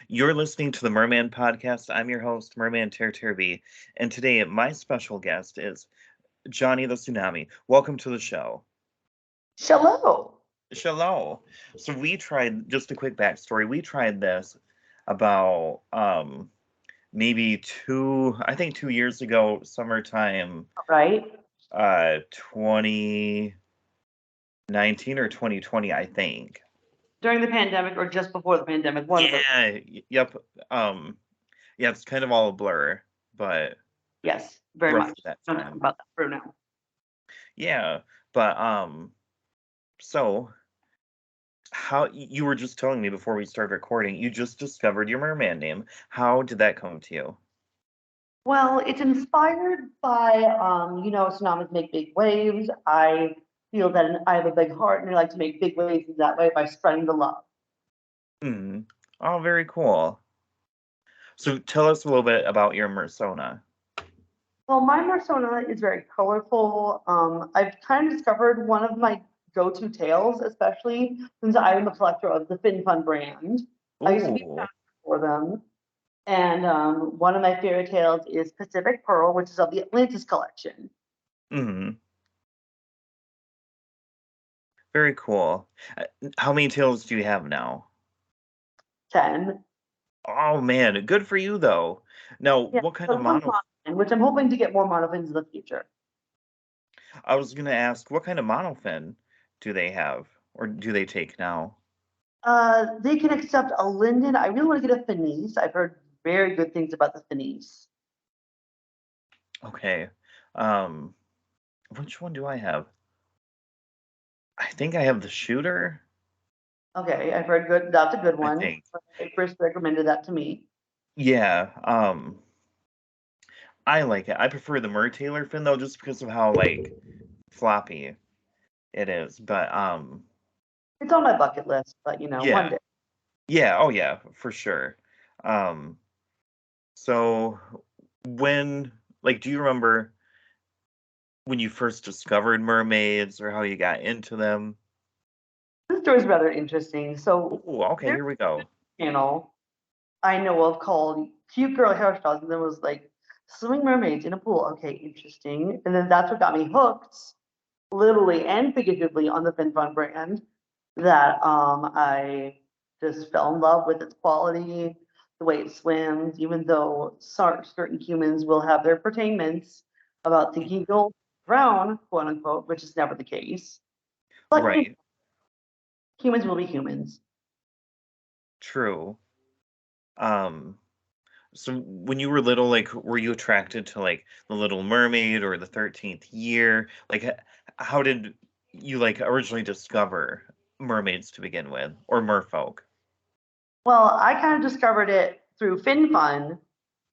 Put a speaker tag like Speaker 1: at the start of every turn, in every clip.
Speaker 1: You're listening to the Merman podcast. I'm your host, Merman Terterby, and today my special guest is Johnny the Tsunami. Welcome to the show.
Speaker 2: Hello.
Speaker 1: Shalom. So we tried, just a quick backstory, we tried this about maybe I think 2 years ago, summertime,
Speaker 2: Right?
Speaker 1: 2019 or 2020, I think.
Speaker 2: During the pandemic or just before the pandemic, one of those.
Speaker 1: Yeah, yep. Um, yeah, it's kind of all a blur, but
Speaker 2: Yes, very
Speaker 1: roughly
Speaker 2: much.
Speaker 1: that
Speaker 2: Don't talk
Speaker 1: time.
Speaker 2: about that for now.
Speaker 1: Yeah, but so how you were just telling me before we started recording, you just discovered your merman name. How did that come to you?
Speaker 2: Well, it's inspired by, tsunamis make big waves. I feel that I have a big heart and I like to make big waves in that way by spreading the love.
Speaker 1: Hmm. Oh, very cool. So tell us a little bit about your persona.
Speaker 2: Well, my persona is very colorful. I've kind of discovered one of my go-to tales, especially since I am a collector of the FinFun brand. I used to be a
Speaker 1: Ooh.
Speaker 2: for them. And one of my favorite tales is Pacific Pearl, which is of the Atlantis collection.
Speaker 1: Hmm. Very cool. How many tails do you have now?
Speaker 2: 10.
Speaker 1: Oh man, good for you though. Now,
Speaker 2: Yeah,
Speaker 1: what kind of
Speaker 2: so one
Speaker 1: mono?
Speaker 2: monofin, which I'm hoping to get more monofins in the future.
Speaker 1: I was gonna ask, what kind of monofin do they have, or do they take now?
Speaker 2: They can accept a linden. I really want to get a Finese. I've heard very good things about the Finese.
Speaker 1: Okay. Um, which one do I have? I think I have the shooter.
Speaker 2: Okay, I've heard good. That's a good
Speaker 1: I
Speaker 2: one.
Speaker 1: think.
Speaker 2: They first recommended that to me.
Speaker 1: Yeah. I like it. I prefer the Mertailor fin though, just because of how like floppy it is. But
Speaker 2: It's on my bucket list, but one
Speaker 1: yeah,
Speaker 2: day.
Speaker 1: yeah, oh yeah, for sure. Um, so when do you remember when you first discovered mermaids or how you got into them?
Speaker 2: This story is rather interesting. So
Speaker 1: Oh, okay,
Speaker 2: there's
Speaker 1: here we go.
Speaker 2: a channel I know of called Cute Girl Hairstyles, and there was like swimming mermaids in a pool. Okay, interesting. And then that's what got me hooked, literally and figuratively, on the FinFun brand. That I just fell in love with its quality, the way it swims, even though certain humans will have their pertainments about thinking you'll drown, quote unquote, which is never the case. But
Speaker 1: Right,
Speaker 2: humans will be humans.
Speaker 1: true. Um, so when you were little, like, were you attracted to like the Little Mermaid or the 13th Year? Like, how did you like originally discover mermaids to begin with, or merfolk?
Speaker 2: Well, I kind of discovered it through FinFun,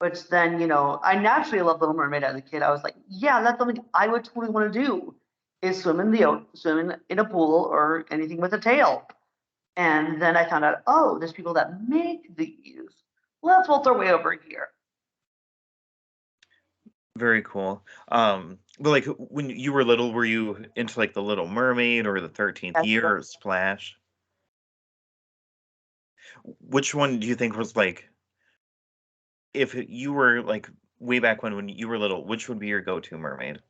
Speaker 2: which then, I naturally loved Little Mermaid as a kid. I was like, yeah, that's something I would totally want to do is swim in a pool or anything with a tail. And then I found out, oh, there's people that make these. Let's waltz our way over here.
Speaker 1: Very cool. But like when you were little, were you into like the Little Mermaid or the 13th
Speaker 2: That's
Speaker 1: Year or Splash? Which one do you think was like, if you were like way back when you were little, which would be your go-to mermaid?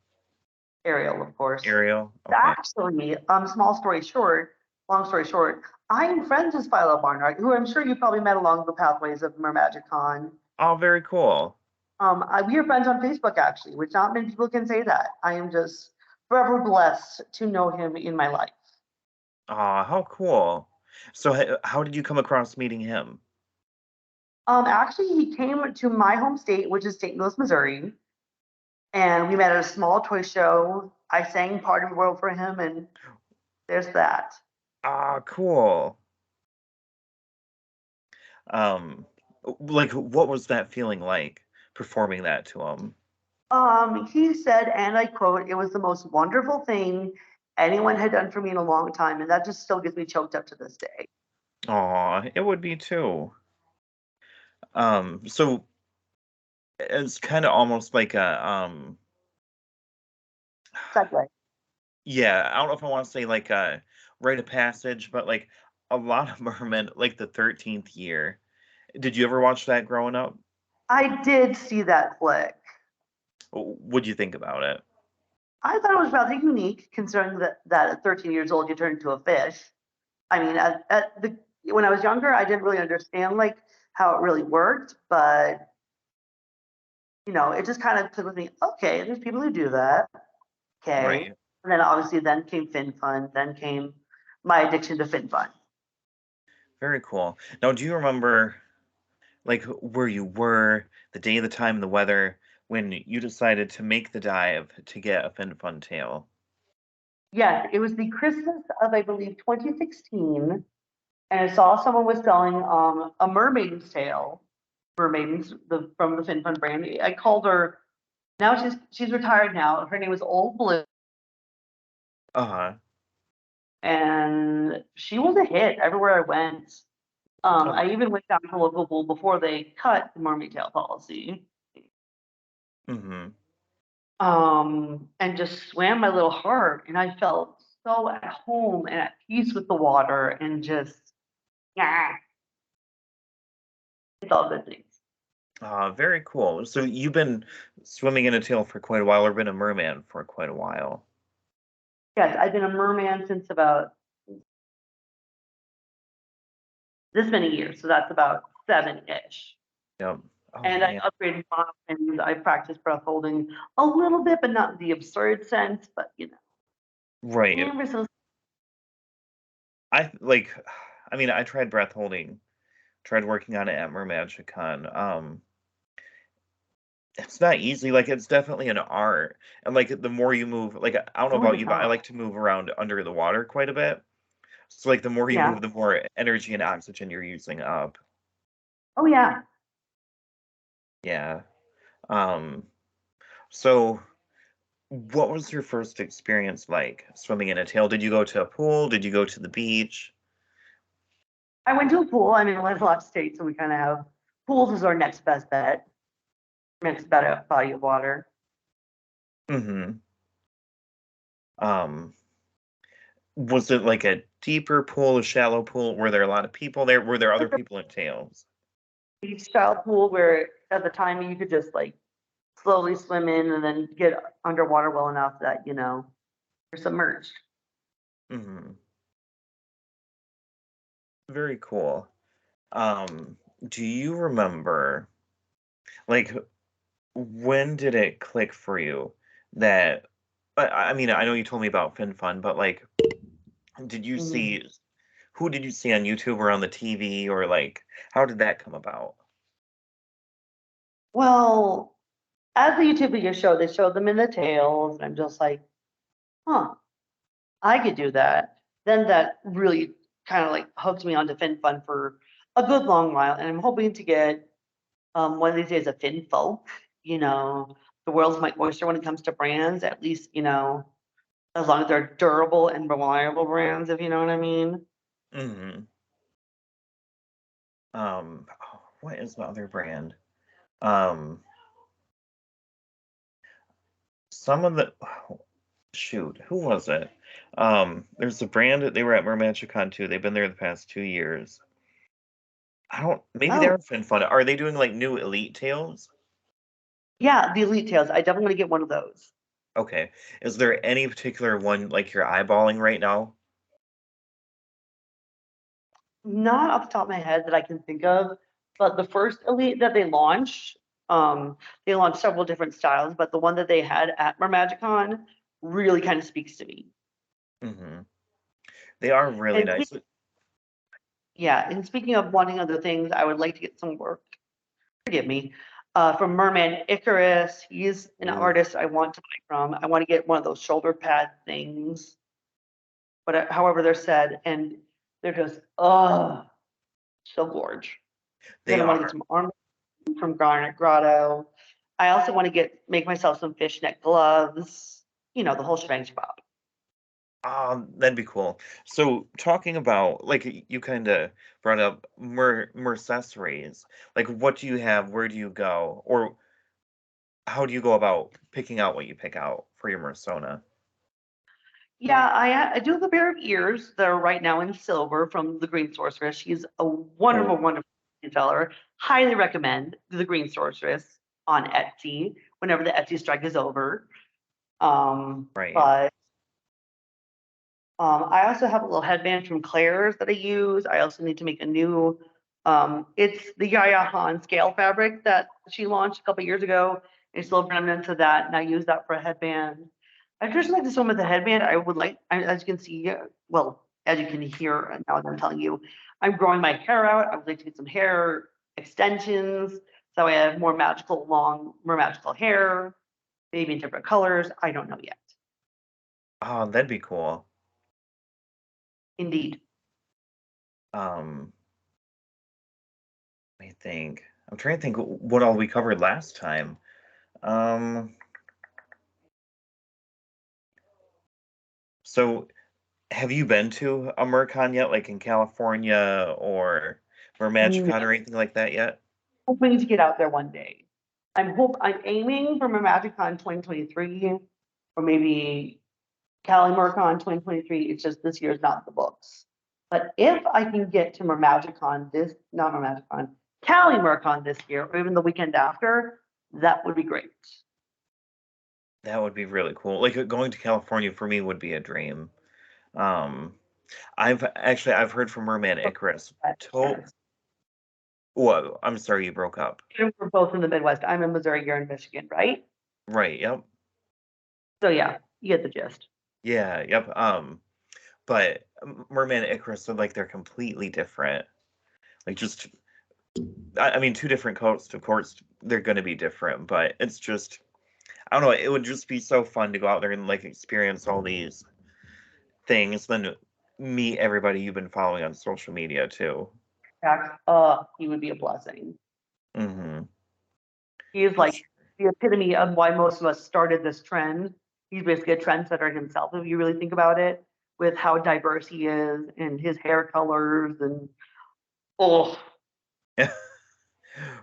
Speaker 2: Ariel, of course.
Speaker 1: Ariel? Okay.
Speaker 2: Actually, long story short, I'm friends with Philo Barnhart, who I'm sure you probably met along the pathways of MerMagicCon.
Speaker 1: Oh, very cool.
Speaker 2: We are friends on Facebook, actually, which not many people can say that. I am just forever blessed to know him in my life.
Speaker 1: Ah, how cool. So how did you come across meeting him?
Speaker 2: Actually, he came to my home state, which is St. Louis, Missouri, and we met at a small toy show. I sang Part of the World for him, and there's that.
Speaker 1: Ah, cool. Um, like what was that feeling like performing that to him?
Speaker 2: He said, and I quote, "It was the most wonderful thing anyone had done for me in a long time," and that just still gets me choked up to this day.
Speaker 1: Aw, it would be too. So it's kind of almost like a
Speaker 2: Segue.
Speaker 1: yeah, I don't know if I want to say like a rite of passage, but like a lot of mermen, like the 13th year Did you ever watch that growing up?
Speaker 2: I did see that flick.
Speaker 1: What'd you think about it?
Speaker 2: I thought it was rather unique, considering that at 13 years old you turn into a fish. I mean, at the when I was younger, I didn't really understand like how it really worked, but it just kind of took with me. Okay, there's people who do that. Okay,
Speaker 1: Right.
Speaker 2: and then obviously then came Fin Fun, then came my addiction to Fin Fun.
Speaker 1: Very cool. Now, do you remember like where you were, the day, the time, and the weather when you decided to make the dive to get a fin fun tail?
Speaker 2: Yes, it was the Christmas of I believe 2016, and I saw someone was selling a mermaid's tail, mermaidens from the Fin Fun brand. I called her. Now she's retired now. Her name was Old Blue,
Speaker 1: Uh-huh.
Speaker 2: and she was a hit everywhere I went.
Speaker 1: Oh,
Speaker 2: I even went down to the local pool before they cut the mermaid tail policy.
Speaker 1: mm-hmm.
Speaker 2: And just swam my little heart, and I felt so at home and at peace with the water, and just yeah, it's all good things.
Speaker 1: Very cool. So you've been swimming in a tail for quite a while, or been a merman for quite a while.
Speaker 2: Yes, I've been a merman since about this many years, so that's about 7-ish.
Speaker 1: Yep. Oh
Speaker 2: And I
Speaker 1: man.
Speaker 2: upgraded my and I practice breath holding a little bit, but not in the absurd sense, but
Speaker 1: Right.
Speaker 2: ever so
Speaker 1: I like I mean, I tried breath holding, tried working on it at Mermagicon. It's not easy, like, it's definitely an art, and, like, the more you move like, I don't know
Speaker 2: no, it
Speaker 1: about
Speaker 2: is
Speaker 1: you, but I
Speaker 2: not.
Speaker 1: like to move around under the water quite a bit. So, like, the more you
Speaker 2: Yeah.
Speaker 1: move, the more energy and oxygen you're using up.
Speaker 2: Oh yeah.
Speaker 1: Yeah. Um, so what was your first experience like swimming in a tail? Did you go to a pool? Did you go to the beach?
Speaker 2: I went to a pool. I mean, I live in a lot of states, so we kind of have pools as our next best bet, next better body of water.
Speaker 1: Mhm. Um, was it like a deeper pool, a shallow pool? Were there a lot of people there? Were there other people in tails?
Speaker 2: Beach style pool where at the time you could just like slowly swim in and then get underwater well enough that you're submerged.
Speaker 1: Mhm. Very cool. Um, do you remember, like, when did it click for you that I mean, I know you told me about FinFun, but, like, did you
Speaker 2: Mhm.
Speaker 1: see who did you see on YouTube or on the TV or, like, how did that come about?
Speaker 2: Well, as the YouTube video showed, they showed them in the tails, and I'm just like, huh, I could do that. Then that really kind of like hooked me onto Fin Fun for a good long while, and I'm hoping to get one of these days a Fin Folk, you know, the world's my oyster when it comes to brands, at least, as long as they're durable and reliable brands, if you know what I mean.
Speaker 1: Mhm. What is the other brand? Some of the shoot, who was it? There's a brand that they were at Mermagicon too. They've been there the past 2 years. I don't maybe
Speaker 2: Oh,
Speaker 1: they're FinFun. Are they doing, like, new Elite Tails?
Speaker 2: yeah, the Elite Tails. I definitely want to get one of those.
Speaker 1: Okay. Is there any particular one, like, you're eyeballing right now?
Speaker 2: Not off the top of my head that I can think of, but the first Elite that they launched several different styles, but the one that they had at Mermagicon really kind of speaks to me.
Speaker 1: Mhm. They are really
Speaker 2: And
Speaker 1: nice.
Speaker 2: yeah, and speaking of wanting other things, I would like to get some work. Forgive me. From Merman Icarus, he's an
Speaker 1: Ooh,
Speaker 2: artist I want to buy from. I want to get one of those shoulder pad things, but however they're said, and they're just so gorge.
Speaker 1: they
Speaker 2: Then I want to get
Speaker 1: are.
Speaker 2: some armor from Garnet Grotto. I also want to make myself some fishnet gloves. The whole shebang shebang.
Speaker 1: That'd be cool. So talking about like you kind of brought up mercessories. Like what do you have? Where do you go? Or how do you go about picking out what you pick out for your Mersona?
Speaker 2: Yeah, I do have a pair of ears that are right now in silver from the Green Sorceress. She's a wonderful,
Speaker 1: Oh,
Speaker 2: wonderful seller. Highly recommend the Green Sorceress on Etsy whenever the Etsy strike is over.
Speaker 1: Right.
Speaker 2: But I also have a little headband from Claire's that I use. I also need to make a new, it's the Yaya Han scale fabric that she launched a couple years ago. It's still remnants of that, and I use that for a headband. I just like to swim with the headband. I would like, as you can see, well, as you can hear now that I'm telling you, I'm growing my hair out. I would like to get some hair extensions so I have more magical, more magical hair, maybe in different colors. I don't know yet.
Speaker 1: Oh, that'd be cool.
Speaker 2: Indeed.
Speaker 1: Um, I think I'm trying to think what all we covered last time. Um, so have you been to a Mercon yet, like in California or
Speaker 2: No.
Speaker 1: Magicon or anything like that yet?
Speaker 2: Hoping to get out there one day. I'm aiming for MagicCon 2023 or maybe Cali MerCon 2023. It's just this year's not in the books. But if I can get to MagicCon not MagicCon, Cali MerCon this year, or even the weekend after, that would be great.
Speaker 1: That would be really cool. Like going to California for me would be a dream. Um, I've heard from Merman Icarus.
Speaker 2: Yes.
Speaker 1: Whoa, I'm sorry you broke up.
Speaker 2: We're both in the Midwest. I'm in Missouri, you're in Michigan, right?
Speaker 1: Right, yep.
Speaker 2: So yeah, you get the gist.
Speaker 1: Yeah, yep. But Merman Icarus are like they're completely different. Like just I mean two different coasts, of course, they're gonna be different, but it's just I don't know, it would just be so fun to go out there and like experience all these things, then meet everybody you've been following on social media too.
Speaker 2: He would be a blessing.
Speaker 1: Mm-hmm.
Speaker 2: He is
Speaker 1: For
Speaker 2: like
Speaker 1: sure.
Speaker 2: the epitome of why most of us started this trend. He's basically a trendsetter himself, if you really think about it, with how diverse he is and his hair colors and oh,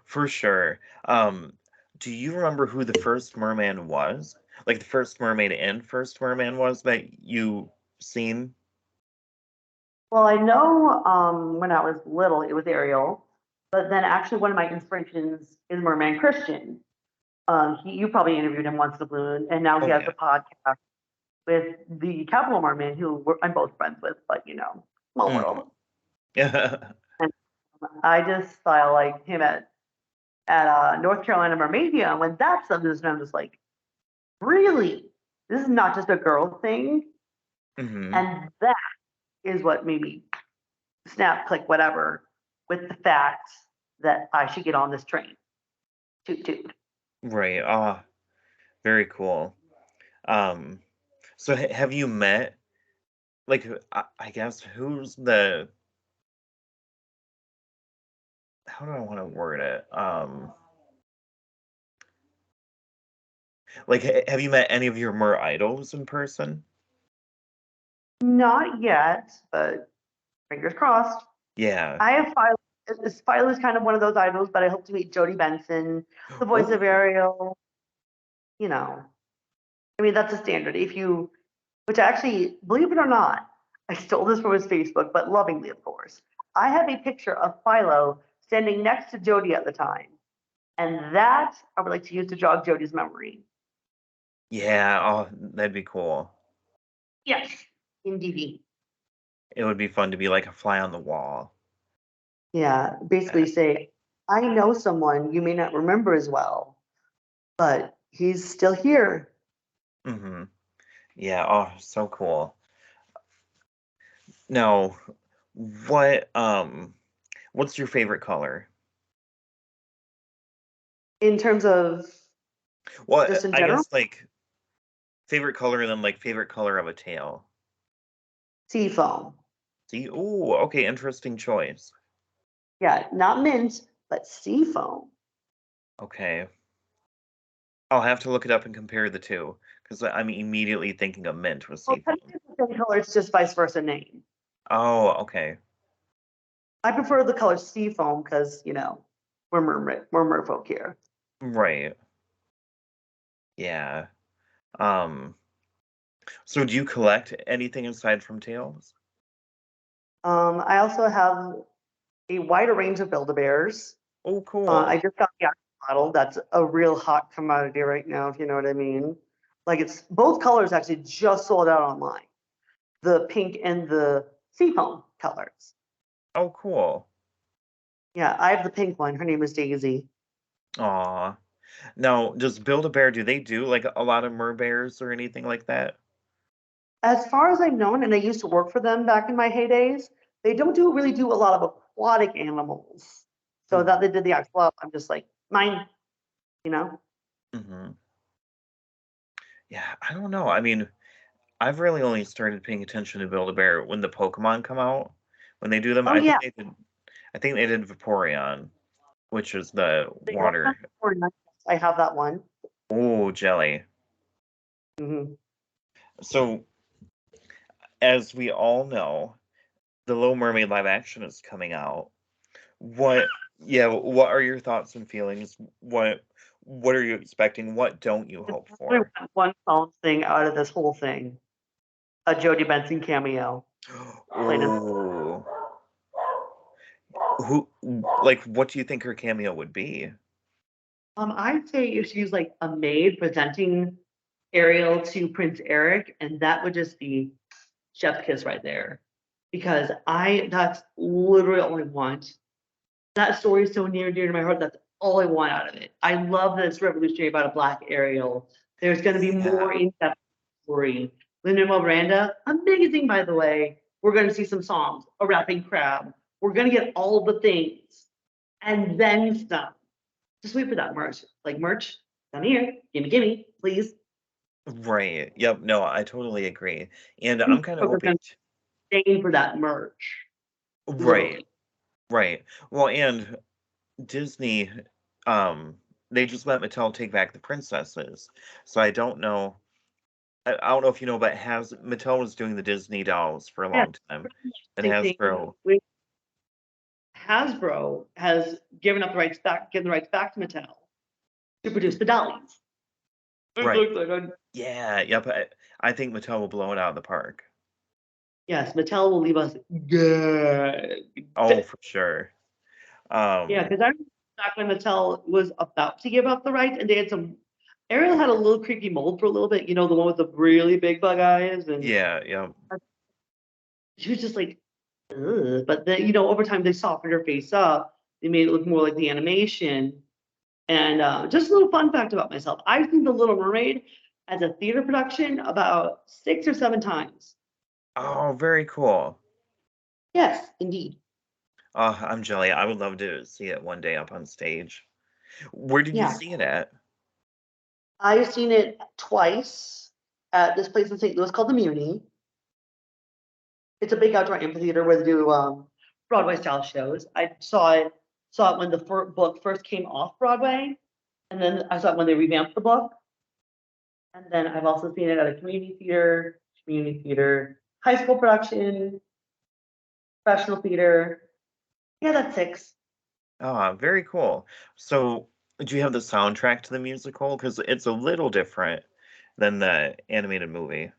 Speaker 1: For sure. Do you remember who the first merman was? Like the first mermaid and first merman was that you seen?
Speaker 2: well, I know when I was little it was Ariel, but then actually one of my inspirations is Merman Christian. You probably interviewed him once in a balloon, and now he
Speaker 1: Oh
Speaker 2: has
Speaker 1: yeah.
Speaker 2: a podcast with the Capital Merman, I'm both friends with, but small
Speaker 1: Hmm.
Speaker 2: world. And I just saw like him at North Carolina Mermaidia. When that stuff is, I'm just like, really? This is not just a girl thing.
Speaker 1: Hmm.
Speaker 2: And that is what made me snap, click, whatever, with the fact that I should get on this train. Toot toot.
Speaker 1: Right. Ah, very cool. Um, so have you met like I guess who's the how do I want to word it? Like have you met any of your mer idols in person?
Speaker 2: Not yet, but fingers crossed.
Speaker 1: Yeah.
Speaker 2: I have Philo. Philo is kind of one of those idols, but I hope to meet Jodie Benson, the voice of
Speaker 1: Oh,
Speaker 2: Ariel. You know, I mean, that's a standard. Which actually, believe it or not, I stole this from his Facebook, but lovingly, of course. I have a picture of Philo standing next to Jodie at the time. And that I would like to use to jog Jodie's memory.
Speaker 1: yeah. Oh, that'd be cool.
Speaker 2: Yes, indeed.
Speaker 1: It would be fun to be like a fly on the wall.
Speaker 2: Yeah, basically say, I know someone you may not remember as well, but he's still here.
Speaker 1: Hmm. Yeah. Oh, so cool. Now, what what's your favorite color?
Speaker 2: In terms of
Speaker 1: Well,
Speaker 2: just in
Speaker 1: I
Speaker 2: general,
Speaker 1: guess like favorite color and then like favorite color of a tail.
Speaker 2: seafoam.
Speaker 1: See, ooh, okay, interesting choice.
Speaker 2: Yeah, not mint, but seafoam.
Speaker 1: Okay. I'll have to look it up and compare the two because I'm immediately thinking of mint with
Speaker 2: Well,
Speaker 1: seafoam.
Speaker 2: technically it's the same color, it's just vice versa name.
Speaker 1: Oh, okay.
Speaker 2: I prefer the color seafoam because, we're merfolk here.
Speaker 1: Right. Yeah. Um, so do you collect anything aside from tails?
Speaker 2: I also have a wider range of Build-A-Bears.
Speaker 1: Oh,
Speaker 2: I
Speaker 1: cool.
Speaker 2: just got the actual model. That's a real hot commodity right now, if you know what I mean. Like it's both colors actually just sold out online. The pink and the seafoam colors.
Speaker 1: Oh, cool.
Speaker 2: Yeah, I have the pink one. Her name is Daisy.
Speaker 1: Aw. Now, does Build-A-Bear, do they do, like, a lot of merbears or anything like that?
Speaker 2: As far as I've known, and I used to work for them back in my heydays, they don't really do a lot of aquatic animals. So that they did the actual, I'm just like, mine, you know?
Speaker 1: Mhm. Yeah, I don't know. I mean, I've really only started paying attention to Build-A-Bear when the Pokemon come out. When they do them,
Speaker 2: Oh yeah,
Speaker 1: I think they did Vaporeon, which is the
Speaker 2: they have that
Speaker 1: water.
Speaker 2: for nice. I have that one.
Speaker 1: Oh, jelly.
Speaker 2: Hmm.
Speaker 1: So, as we all know, the Little Mermaid live action is coming out. What yeah, what are your thoughts and feelings? What are you expecting? What don't you hope
Speaker 2: I
Speaker 1: for?
Speaker 2: want one solid thing out of this whole thing: a Jodie Benson cameo. Plain and
Speaker 1: Oh, who like what do you think her cameo would be?
Speaker 2: I'd say if she's like a maid presenting Ariel to Prince Eric, and that would just be chef's kiss right there. Because that's literally all I want. That story is so near and dear to my heart. That's all I want out of it. I love that it's revolutionary about a black Ariel. There's going to be more
Speaker 1: Yeah,
Speaker 2: in-depth story. Lin-Manuel Miranda, amazing, by the way. We're going to see some songs, a rapping crab. We're going to get all the things, and then some. Just wait for that merch. Like merch, come here, gimme, please.
Speaker 1: right. Yep, no, I totally agree. And I'm kind of
Speaker 2: We're
Speaker 1: hoping
Speaker 2: going to stay for that merch,
Speaker 1: right,
Speaker 2: literally.
Speaker 1: right. Well, and Disney, um, they just let Mattel take back the princesses. So I don't know. I don't know if you know, but has Mattel was doing the Disney dolls for a
Speaker 2: Yeah,
Speaker 1: long time, and
Speaker 2: same thing.
Speaker 1: Hasbro.
Speaker 2: Hasbro has given the rights back to Mattel to produce the dollies. I'm so
Speaker 1: Right.
Speaker 2: excited.
Speaker 1: Yeah. Yep. I think Mattel will blow it out of the park.
Speaker 2: Yes, Mattel will leave us good.
Speaker 1: Oh, for sure.
Speaker 2: Yeah,
Speaker 1: Um.
Speaker 2: because I remember back when Mattel was about to give up the rights, and they had some. Ariel had a little creepy mold for a little bit, the one with the really big bug eyes, and
Speaker 1: Yeah. Yeah.
Speaker 2: she was just like, ugh. But then, over time they softened her face up. They made it look more like the animation. And just a little fun fact about myself: I've seen The Little Mermaid as a theater production about 6 or 7 times.
Speaker 1: Oh, very cool.
Speaker 2: Yes, indeed.
Speaker 1: Oh, I'm jelly. I would love to see it one day up on stage. Where did you
Speaker 2: Yeah,
Speaker 1: see it at?
Speaker 2: I've seen it twice at this place in St. Louis called the Muni. It's a big outdoor amphitheater where they do Broadway style shows. I saw it when the book first came off Broadway, and then I saw it when they revamped the book. And then I've also seen it at a community theater, high school production, professional theater. Yeah, that's six.
Speaker 1: Ah, very cool. So, do you have the soundtrack to the musical? Because it's a little different than the animated movie.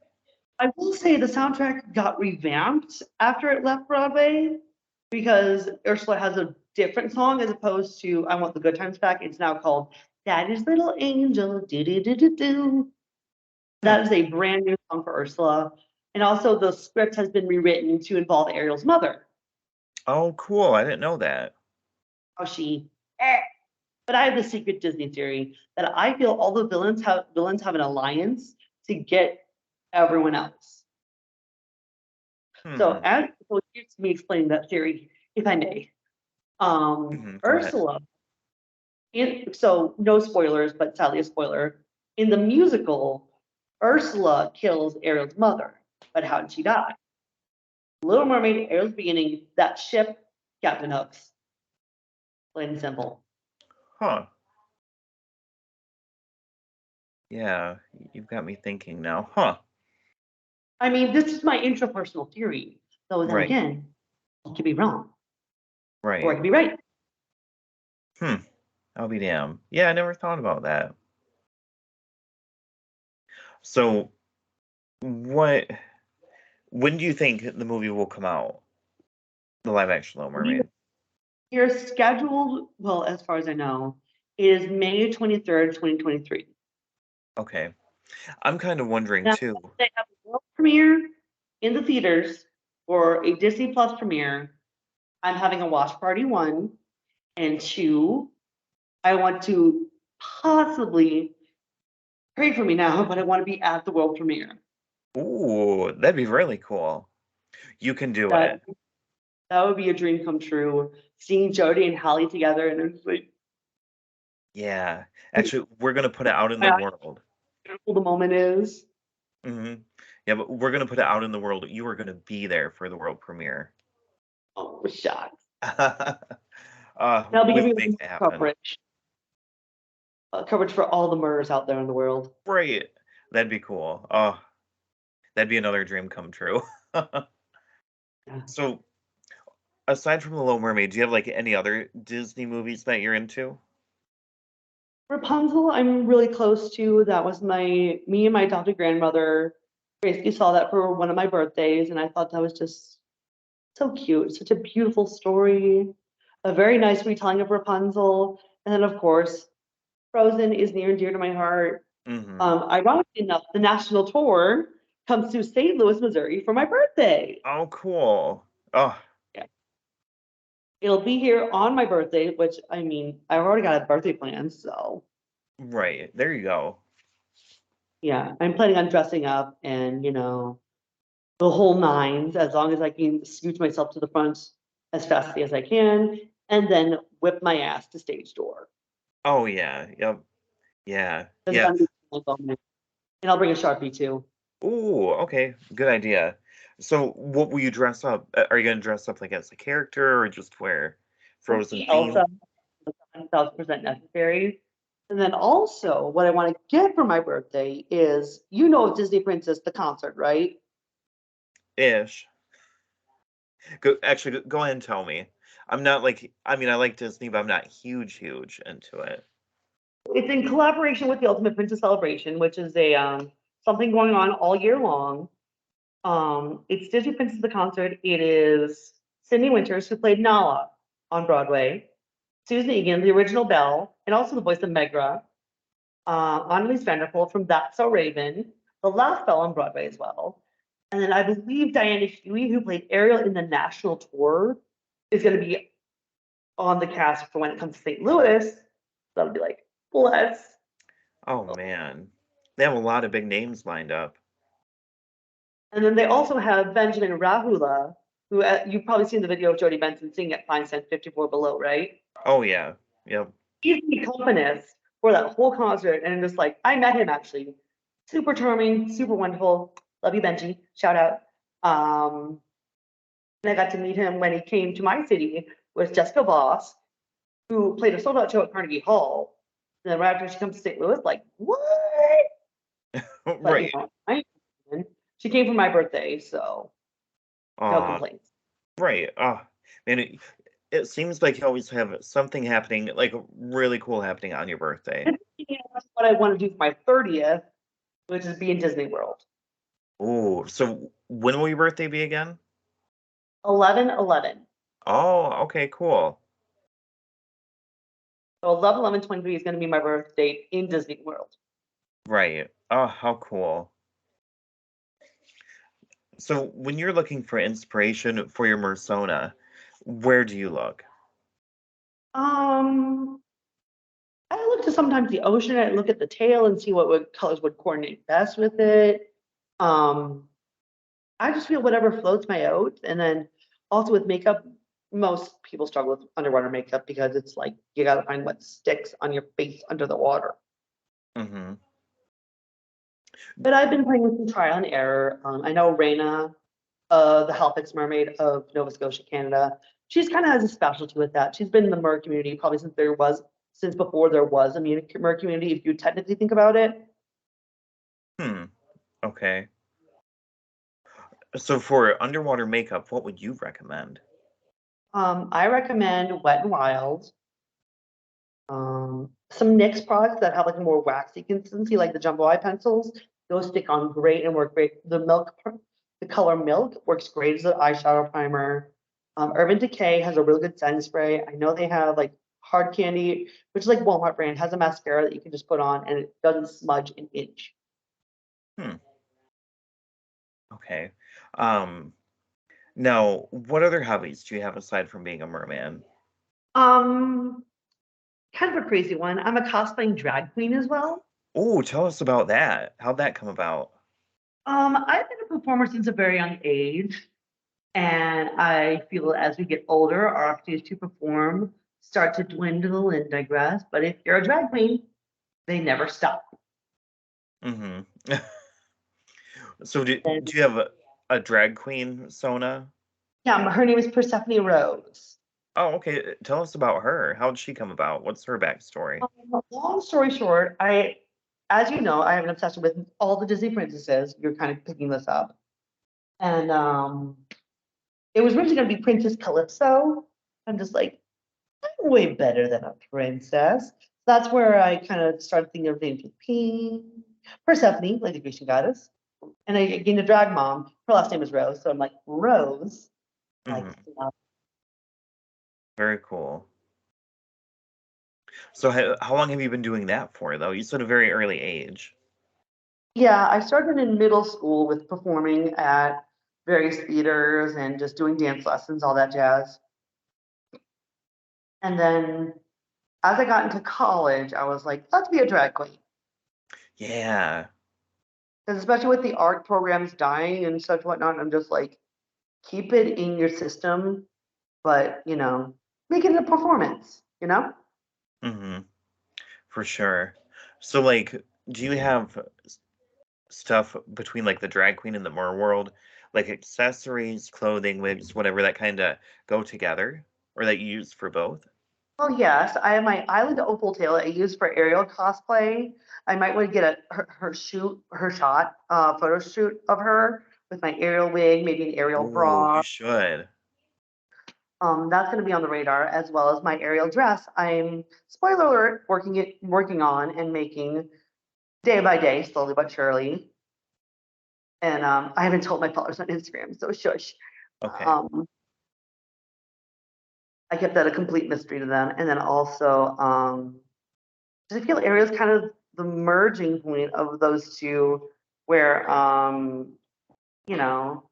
Speaker 2: I will say the soundtrack got revamped after it left Broadway because Ursula has a different song as opposed to I Want the Good Times Back. It's now called Daddy's Little Angel. Do do do do do.
Speaker 1: Hmm.
Speaker 2: That is a brand new song for Ursula. And also the script has been rewritten to involve Ariel's mother.
Speaker 1: Oh, cool. I didn't know that.
Speaker 2: How she but I have the secret Disney theory that I feel all the villains have an alliance to get everyone else.
Speaker 1: Hmm.
Speaker 2: So here's me explaining that theory, if I may.
Speaker 1: Go ahead.
Speaker 2: Ursula, so no spoilers, but sadly a spoiler. In the musical, Ursula kills Ariel's mother, but how did she die? Little Mermaid, Ariel's beginning, that ship, Captain Hooks, plain and simple.
Speaker 1: Huh. Yeah, you've got me thinking now. Huh.
Speaker 2: I mean, this is my intrapersonal theory. Though then
Speaker 1: Right.
Speaker 2: again, I could be wrong, or I
Speaker 1: Right.
Speaker 2: could be right.
Speaker 1: Hmm. I'll be damned. Yeah, I never thought about that. So, what? When do you think the movie will come out? The live action Little Mermaid.
Speaker 2: You're scheduled, well, as far as I know, is May 23rd, 2023.
Speaker 1: Okay. I'm kind of wondering
Speaker 2: Now,
Speaker 1: too.
Speaker 2: they have a world premiere in the theaters or a Disney Plus premiere. I'm having a watch party one, and two, I want to possibly pray for me now, but I want to be at the world premiere.
Speaker 1: Ooh, that'd be really cool. You can do
Speaker 2: That
Speaker 1: it.
Speaker 2: that would be a dream come true. Seeing Jodie and Hallie together, and it's like
Speaker 1: Yeah. Actually, we're gonna put it out in the
Speaker 2: how
Speaker 1: world.
Speaker 2: beautiful the moment is.
Speaker 1: Hmm. Yeah, but we're gonna put it out in the world. You are gonna be there for the world premiere.
Speaker 2: Oh, shots.
Speaker 1: uh,
Speaker 2: And I'll be
Speaker 1: we
Speaker 2: giving
Speaker 1: can make
Speaker 2: them
Speaker 1: it happen.
Speaker 2: coverage for all the murders out there in the world.
Speaker 1: Right. That'd be cool. Oh, that'd be another dream come true.
Speaker 2: Yeah.
Speaker 1: So, aside from The Little Mermaid, do you have like any other Disney movies that you're into?
Speaker 2: Rapunzel, I'm really close to. That was me and my adopted grandmother basically saw that for one of my birthdays, and I thought that was just so cute. Such a beautiful story, a very nice retelling of Rapunzel. And then, of course, Frozen is near and dear to my heart.
Speaker 1: Hmm.
Speaker 2: Ironically enough, the national tour comes to St. Louis, Missouri for my birthday.
Speaker 1: Oh, cool. Oh,
Speaker 2: Yeah. It'll be here on my birthday, which I mean, I've already got a birthday plan, so
Speaker 1: right. There you go.
Speaker 2: yeah, I'm planning on dressing up and, the whole nines, as long as I can scooch myself to the front as fastly as I can, and then whip my ass to stage door.
Speaker 1: Oh, yeah. Yep. Yeah.
Speaker 2: That's
Speaker 1: Yeah.
Speaker 2: gonna be my moment. And I'll bring a Sharpie too.
Speaker 1: Ooh, okay. Good idea. So, what will you dress up? Are you gonna dress up like as a character or just wear Frozen theme?
Speaker 2: Elsa, 1000% necessary. And then also, what I want to get for my birthday is, Disney Princess, the concert, right?
Speaker 1: Ish. Actually, go ahead and tell me. I'm not like, I mean, I like Disney, but I'm not huge into it.
Speaker 2: It's in collaboration with the Ultimate Princess Celebration, which is a something going on all year long. It's Disney Princess the concert. It is Sydney Winters, who played Nala on Broadway, Susan Egan, the original Belle, and also the voice of Megra, Annalise Vanderpool from That's So Raven, the last Belle on Broadway as well. And then I believe Diana Huey, who played Ariel in the national tour, is going to be on the cast for when it comes to St. Louis. That'll be like, bless.
Speaker 1: Oh man, they have a lot of big names lined up.
Speaker 2: And then they also have Benjamin Rahula, who you've probably seen the video of Jodie Benson singing at Fine Cent 54 Below, right?
Speaker 1: Oh yeah, yep.
Speaker 2: He's the accompanist for that whole concert. And just like, I met him actually. Super charming, super wonderful. Love you, Benji. Shout out. And I got to meet him when he came to my city with Jessica Voss, who played a sold out show at Carnegie Hall. And then right after she comes to St. Louis, like, what? But
Speaker 1: Right.
Speaker 2: she came for my birthday, so no
Speaker 1: Aw,
Speaker 2: complaints.
Speaker 1: right. Man, it seems like you always have something happening, like really cool happening on your birthday.
Speaker 2: That's what I want to do for my 30th, which is be in Disney World.
Speaker 1: Ooh, so when will your birthday be again?
Speaker 2: 11/11.
Speaker 1: Oh, okay, cool.
Speaker 2: So 11/11/23 is going to be my birthday in Disney World.
Speaker 1: Right. Oh, how cool. So when you're looking for inspiration for your persona, where do you look?
Speaker 2: Um, I look to sometimes the ocean. I look at the tail and see what colors would coordinate best with it. Um, I just feel whatever floats my boat. And then also with makeup, most people struggle with underwater makeup because it's like you got to find what sticks on your face under the water.
Speaker 1: Hmm.
Speaker 2: But I've been playing with some trial and error. I know Raina, the Halifax Mermaid of Nova Scotia, Canada. She's kind of has a specialty with that. She's been in the mer community probably since before there was a mer community, if you technically think about it.
Speaker 1: Hmm. Okay. So for underwater makeup, what would you recommend?
Speaker 2: I recommend Wet and Wild. Some NYX products that have like a more waxy consistency, like the jumbo eye pencils. Those stick on great and work great. The color milk works great as an eyeshadow primer. Urban Decay has a really good setting spray. I know they have like Hard Candy, which is like Walmart brand, has a mascara that you can just put on and it doesn't smudge an inch.
Speaker 1: Hmm. Okay. Um, Now, what other hobbies do you have aside from being a merman?
Speaker 2: Um, Kind of a crazy one. I'm a cosplaying drag queen as well.
Speaker 1: Oh, tell us about that. How'd that come about?
Speaker 2: I've been a performer since a very young age, and I feel as we get older, our opportunities to perform start to dwindle and digress. But if you're a drag queen, they never stop.
Speaker 1: Hmm. So
Speaker 2: And
Speaker 1: do you have a drag queen, Sona?
Speaker 2: yeah, her name is Persephone Rose.
Speaker 1: Oh, okay. Tell us about her. How did she come about? What's her backstory?
Speaker 2: Long story short, as you know, I have an obsession with all the Disney princesses. You're kind of picking this up, and it was originally going to be Princess Calypso. I'm just like, I'm way better than a princess. That's where I kind of started thinking of names like Pink, Persephone, like the Grecian goddess, and I gained a drag mom. Her last name is Rose, so I'm like Rose, like
Speaker 1: Hmm. Very cool. So how long have you been doing that for, though? You said a very early age.
Speaker 2: yeah. I started in middle school with performing at various theaters and just doing dance lessons, all that jazz. And then as I got into college, I was like, let's be a drag queen.
Speaker 1: Yeah.
Speaker 2: Because especially with the art programs dying and such whatnot, I'm just like, keep it in your system, but make it a performance, you know?
Speaker 1: Hmm. For sure. So, like, do you have stuff between like the drag queen and the mer world, like accessories, clothing, wigs, whatever that kind of go together, or that you use for both?
Speaker 2: Oh yes, I have my Island Opal tail I use for Ariel cosplay. I might want to get her shot, photo shoot of her with my Ariel wig, maybe an Ariel
Speaker 1: Oh,
Speaker 2: bra.
Speaker 1: you should.
Speaker 2: That's going to be on the radar as well as my Ariel dress. I'm spoiler alert, working on and making day by day, slowly but surely. And I haven't told my followers on Instagram, so shush.
Speaker 1: Okay.
Speaker 2: Um, I kept that a complete mystery to them. And then also, I feel Ariel's kind of the merging point of those two, where you know,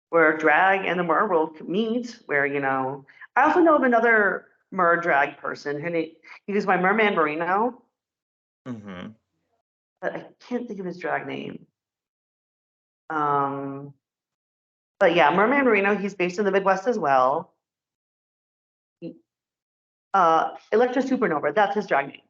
Speaker 2: where drag and the mer world could meet. Where I also know of another mer drag person. Her name, he was my merman Marino,
Speaker 1: Mm-hmm.
Speaker 2: but I can't think of his drag name. Um, but yeah, Merman Marino. He's based in the Midwest as well. Electra Supernova. That's his drag name.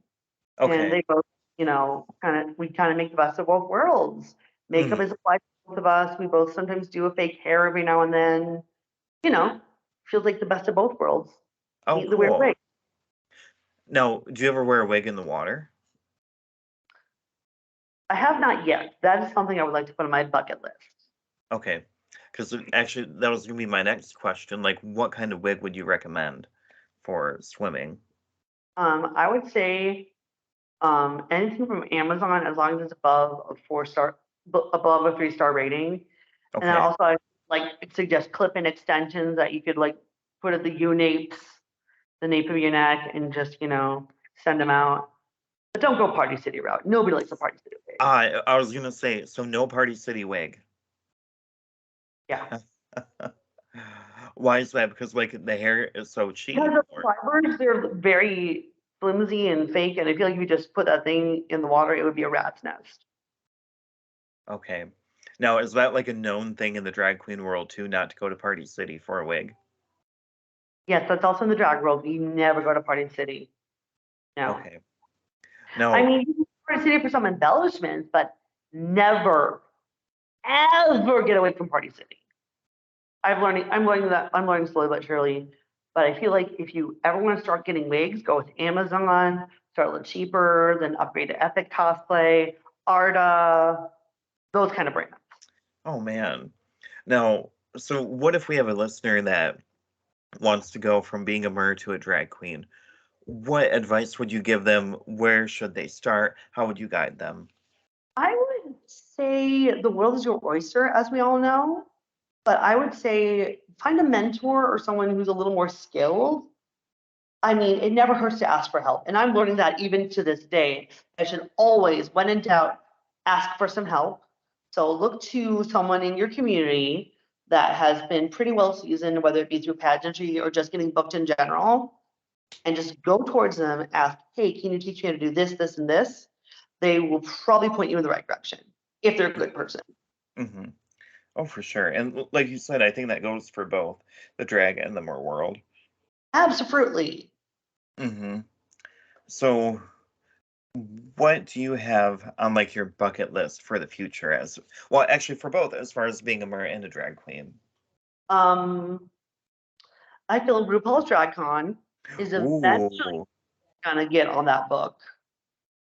Speaker 2: And
Speaker 1: Okay.
Speaker 2: they both, we kind of make the best of both worlds. Makeup
Speaker 1: Hmm.
Speaker 2: is applied to both of us. We both sometimes do a fake hair every now and then. You know, feels like the best of both worlds.
Speaker 1: Oh,
Speaker 2: Meet the weird
Speaker 1: cool.
Speaker 2: way.
Speaker 1: Now, do you ever wear a wig in the water?
Speaker 2: I have not yet. That is something I would like to put on my bucket list.
Speaker 1: Okay. Because actually, that was gonna be my next question. Like, what kind of wig would you recommend for swimming?
Speaker 2: I would say anything from Amazon as long as it's above a 4-star, above a 3-star rating. And then
Speaker 1: Okay.
Speaker 2: also I like suggest clip-in extensions that you could like put at the U napes, the nape of your neck, and just send them out. But don't go Party City route. Nobody likes a Party City wig.
Speaker 1: I was gonna say, so no Party City wig.
Speaker 2: Yeah.
Speaker 1: Why is that? Because like the hair is so
Speaker 2: Because
Speaker 1: cheap,
Speaker 2: the
Speaker 1: or
Speaker 2: fibers, they're very flimsy and fake, and I feel like if you just put that thing in the water, it would be a rat's nest.
Speaker 1: okay. Now, is that like a known thing in the drag queen world too, not to go to Party City for a wig?
Speaker 2: Yes, that's also in the drag world. You never go to Party City. No.
Speaker 1: Okay.
Speaker 2: I
Speaker 1: Now,
Speaker 2: mean, you can go to Party City for some embellishments, but never, ever get away from Party City. I'm learning slowly but surely. But I feel like if you ever want to start getting wigs, go with Amazon, start a little cheaper, then upgrade to Epic Cosplay, Arda, those kind of brands.
Speaker 1: oh man. Now, so what if we have a listener that wants to go from being a mer to a drag queen? What advice would you give them? Where should they start? How would you guide them?
Speaker 2: I would say the world is your oyster, as we all know. But I would say find a mentor or someone who's a little more skilled. I mean, it never hurts to ask for help. And I'm learning that even to this day. I should always, when in doubt, ask for some help. So look to someone in your community that has been pretty well seasoned, whether it be through pageantry or just getting booked in general, and just go towards them, ask, hey, can you teach me how to do this, this, and this? They will probably point you in the right direction if they're a good person.
Speaker 1: Hmm. Oh, for sure. And like you said, I think that goes for both the drag and the mer world.
Speaker 2: Absolutely.
Speaker 1: Hmm. So, what do you have on like your bucket list for the future as well, actually for both, as far as being a mer and a drag queen?
Speaker 2: Um, I feel RuPaul's Drag Con is eventually
Speaker 1: Ooh,
Speaker 2: gonna get on that book.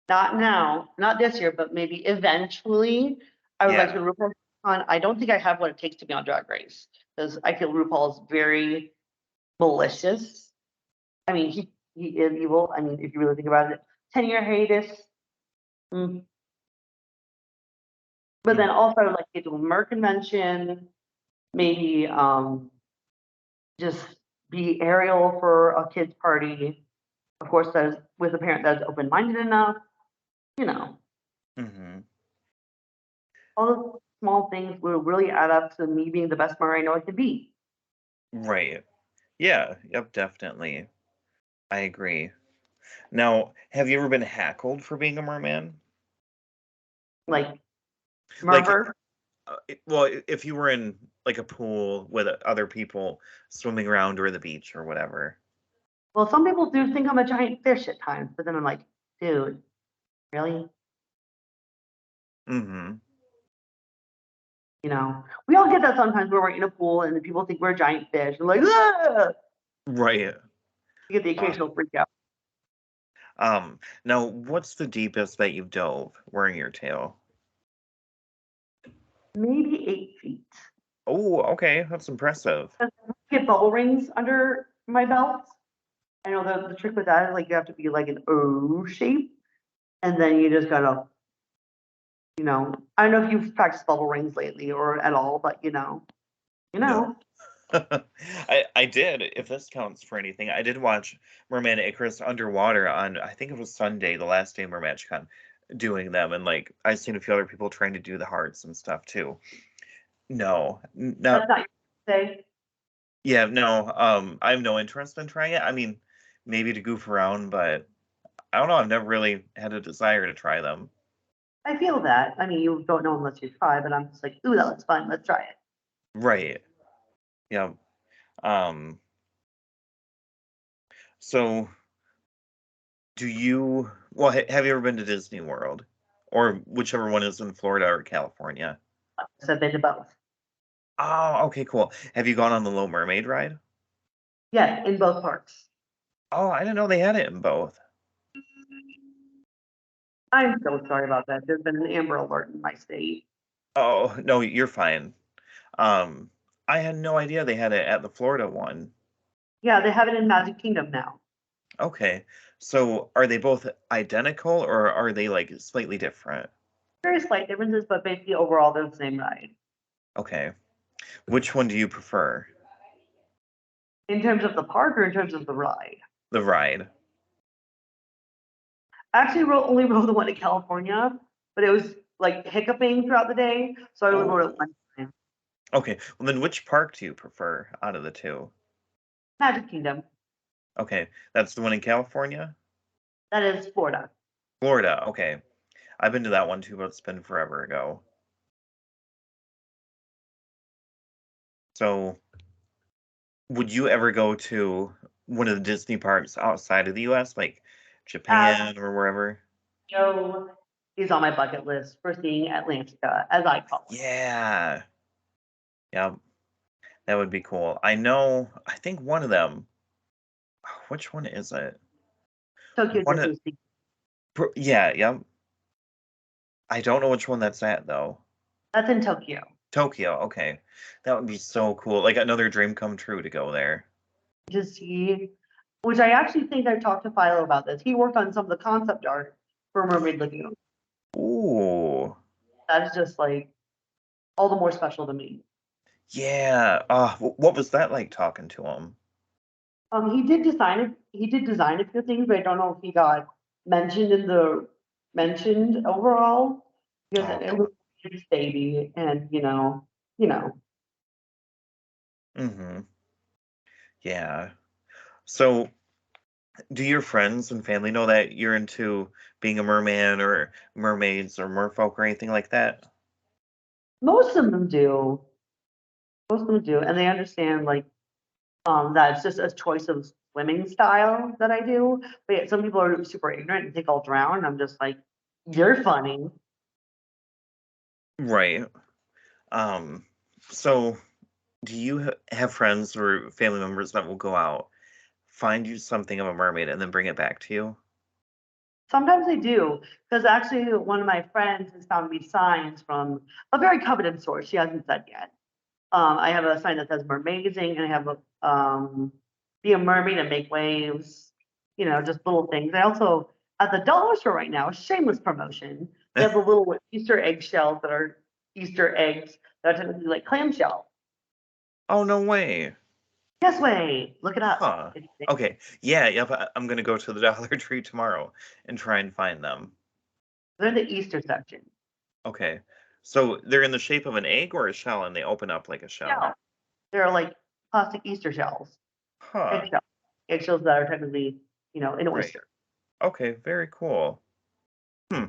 Speaker 2: Not now, not this year, but maybe eventually. I would like to
Speaker 1: yeah.
Speaker 2: go to RuPaul's Drag Con. I don't think I have what it takes to be on Drag Race because I feel RuPaul is very malicious. I mean, he is evil. I mean, if you really think about it, 10-year hiatus. Mm. But then
Speaker 1: Mhm,
Speaker 2: also, I would like to get to a Mer convention, maybe just be Ariel for a kid's party. Of course, that is with a parent that is open-minded enough. You know,
Speaker 1: mhm.
Speaker 2: all those small things will really add up to me being the best Mer I know I can be.
Speaker 1: Right. Yeah, yep, definitely. I agree. Now, have you ever been hackled for being a merman?
Speaker 2: Like
Speaker 1: Like,
Speaker 2: Merver.
Speaker 1: well, if you were in like a pool with other people swimming around or the beach or whatever.
Speaker 2: Well, some people do think I'm a giant fish at times, but then I'm like, dude, really?
Speaker 1: Mhm.
Speaker 2: We all get that sometimes where we're in a pool and then people think we're a giant fish. And like, ah!
Speaker 1: Right.
Speaker 2: You get the
Speaker 1: Uh,
Speaker 2: occasional freak out.
Speaker 1: now, what's the deepest that you've dove wearing your tail?
Speaker 2: Maybe 8 feet.
Speaker 1: Oh, okay, that's impressive.
Speaker 2: Get bubble rings under my belt. I know the trick with that is like you have to be like an O shape, and then you just gotta, I don't know if you've practiced bubble rings lately or at all, but you
Speaker 1: No.
Speaker 2: know.
Speaker 1: I did, if this counts for anything. I did watch Merman Icarus underwater on, I think it was Sunday, the last day MerMatchCon, doing them, and like I've seen a few other people trying to do the hearts and stuff too. No,
Speaker 2: That's
Speaker 1: not
Speaker 2: not your say.
Speaker 1: yeah, no. I have no interest in trying it. I mean, maybe to goof around, but I don't know. I've never really had a desire to try them.
Speaker 2: I feel that. I mean, you don't know unless you try, but I'm just like, ooh, that looks fun. Let's try it.
Speaker 1: Right. Yeah. Um. So, do you? Well, have you ever been to Disney World, or whichever one is in Florida or California?
Speaker 2: So I've been to both.
Speaker 1: Oh, okay, cool. Have you gone on the Little Mermaid ride?
Speaker 2: Yes, in both parks.
Speaker 1: Oh, I didn't know they had it in both.
Speaker 2: I'm so sorry about that. There's been an Amber Alert in my state.
Speaker 1: Oh, no, you're fine. Um, I had no idea they had it at the Florida one.
Speaker 2: Yeah, they have it in Magic Kingdom now.
Speaker 1: Okay. So are they both identical or are they like slightly different?
Speaker 2: Very slight differences, but basically overall they're the same ride.
Speaker 1: Okay. Which one do you prefer?
Speaker 2: In terms of the park or in terms of the ride?
Speaker 1: The ride.
Speaker 2: I actually only rode the one in California, but it was like hiccuping throughout the day, so I only rode it
Speaker 1: Oh.
Speaker 2: one time.
Speaker 1: Okay. Well, then which park do you prefer out of the two?
Speaker 2: Magic Kingdom.
Speaker 1: Okay. That's the one in California?
Speaker 2: That is Florida.
Speaker 1: Florida. Okay. I've been to that one too, but it's been forever ago. So would you ever go to one of the Disney parks outside of the US, like
Speaker 2: As
Speaker 1: Japan or wherever?
Speaker 2: Joe is on my bucket list for seeing Atlantica, as I call it.
Speaker 1: Yeah. Yeah, that would be cool. I think one of them, which one is it?
Speaker 2: Tokyo
Speaker 1: One of,
Speaker 2: Disney Sea.
Speaker 1: yeah, yeah. I don't know which one that's at though.
Speaker 2: That's in Tokyo.
Speaker 1: Tokyo, okay. That would be so cool. Like another dream come true to go there.
Speaker 2: To see, which I actually think I talked to Philo about this. He worked on some of the concept art for Mermaid Lagoon.
Speaker 1: Ooh.
Speaker 2: That is just like all the more special to me.
Speaker 1: Yeah. What was that like talking to him?
Speaker 2: He did design a few things, but I don't know if he got mentioned in the mentioned overall because
Speaker 1: Oh,
Speaker 2: it was his baby, and you know.
Speaker 1: mm-hmm. Yeah. So, do your friends and family know that you're into being a merman or mermaids or merfolk or anything like that?
Speaker 2: Most of them do. Most of them do, and they understand like that it's just a choice of swimming style that I do. But yet some people are super ignorant and think I'll drown. And I'm just like, you're funny.
Speaker 1: Right. Um, so do you have friends or family members that will go out, find you something of a mermaid, and then bring it back to you?
Speaker 2: Sometimes I do, because actually one of my friends has found me signs from a very coveted source. She hasn't said yet. I have a sign that says mermaiding, and I have a be a mermaid and make waves. Just little things. I also at the dollar store right now, shameless promotion. They have the little Easter egg shells that are Easter eggs that are technically like clamshell.
Speaker 1: Oh, no way.
Speaker 2: Guess way, look it up.
Speaker 1: Huh. Okay. Yeah, yep. I'm gonna go to the Dollar Tree tomorrow and try and find them.
Speaker 2: They're in the Easter section.
Speaker 1: Okay. So they're in the shape of an egg or a shell and they open up like a shell.
Speaker 2: Yeah, they're like plastic Easter shells,
Speaker 1: Huh.
Speaker 2: eggshells, eggshells that are technically, an
Speaker 1: Right.
Speaker 2: oyster.
Speaker 1: Okay, very cool. Hmm.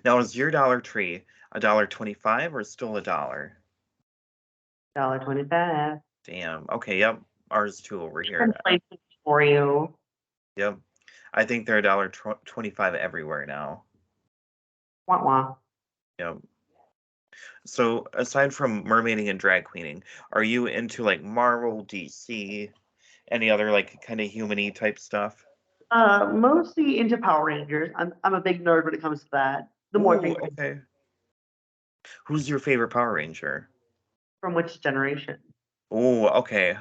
Speaker 1: Now is your Dollar Tree $1.25 or still a dollar?
Speaker 2: $1.25.
Speaker 1: Damn. Okay, yep. Ours too over here.
Speaker 2: Inflation for you.
Speaker 1: Yep. I think they're $1.25 everywhere now.
Speaker 2: Wah wah.
Speaker 1: Yep. So aside from mermaiding and drag queening, are you into like Marvel, DC, any other like kind of human-y type stuff?
Speaker 2: Mostly into Power Rangers. I'm a big nerd when it comes to that. The more
Speaker 1: Ooh,
Speaker 2: things
Speaker 1: okay. Who's your favorite Power Ranger?
Speaker 2: from which generation?
Speaker 1: Ooh, okay.